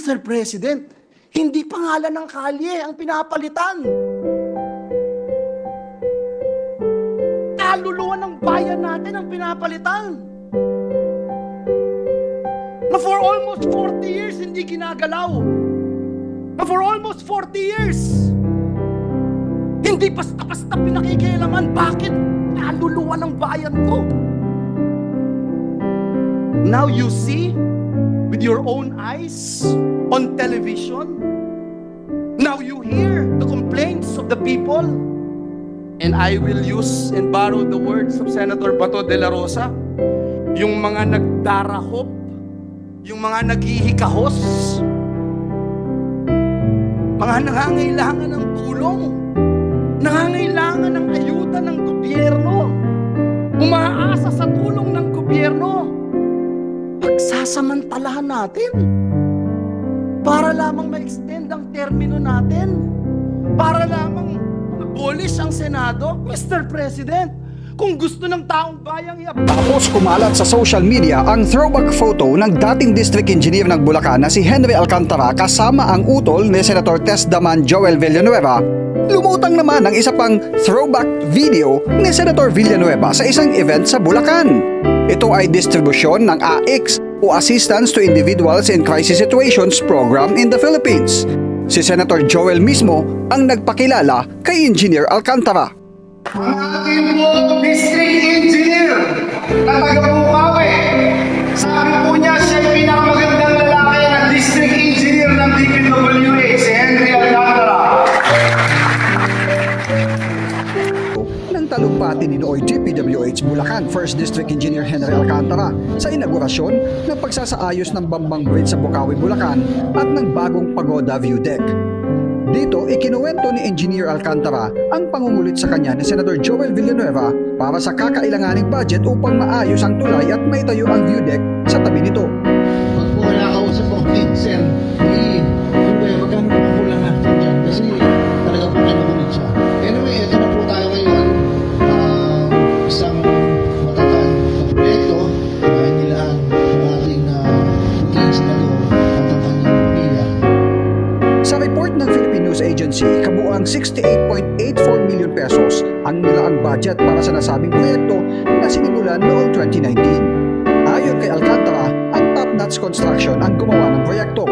Mr. President, hindi pangalan ng kalye ang pinapalitan. Kaluluwa ng bayan natin ang pinapalitan. Na for almost 40 years hindi ginagalaw. Na for almost 40 years hindi basta-basta pinakikialaman. Bakit? Kaluluwa ng bayan ko. Now you see with your own eyes on television. Now you hear the complaints of the people. And I will use and borrow the words of Senator Bato de la Rosa. Yung mga nagdarahop, yung mga naghihikahos, mga nangangailangan ng tulong, nangangailangan ng ayuda ng gobyerno, umaasa sa tulong ng gobyerno, pagsasamantalahan natin para lamang ma-extend ang termino natin, para lamang abolish ang Senado. Mr. President, kung gusto ng taong bayang tapos kumalat sa social media ang throwback photo ng dating district engineer ng Bulacan na si Henry Alcantara kasama ang utol ni Senator Tess Daman Joel Villanueva. Lumutang naman ang isa pang throwback video ni Senator Villanueva sa isang event sa Bulacan. Ito ay distribusyon ng AICS o Assistance to Individuals in Crisis Situations program in the Philippines. Si Senator Joel mismo ang nagpakilala kay Engineer Alcantara. Ang ating po district engineer na taga-Bukawi. Sabi po niya siya ay pinakamagandang lalaki na district engineer ng DPWH, si Henry Alcantara. Nang talumpati ni Nooy DPWH Bulacan 1st District Engineer Henry Alcantara sa inaugurasyon ng pagsasaayos ng Bambang Bridge sa Bukawi, Bulacan at ng bagong Pagoda View Deck. Dito, ikinuwento ni Engineer Alcantara ang pangungulit sa kanya ni Senator Joel Villanueva para sa kakailanganing budget upang maayos ang tulay at maitayo ang view deck sa tabi nito. Pag po nakausap ang Vincent, magkano po kulang natin dyan? Kasi talaga po kinukulit siya. Anyway, ito na po tayo ngayon. Isang matatag na proyekto na inilaan ng ating puting senador at ang kanyang pamilya. Sa report ng Philippine News Agency, kabuang 68.84 million pesos ang nilaang budget para sa nasabing proyekto na sinimulan noong 2019. Ayon kay Alcantara, ang Top Notch Construction ang gumawa ng proyekto.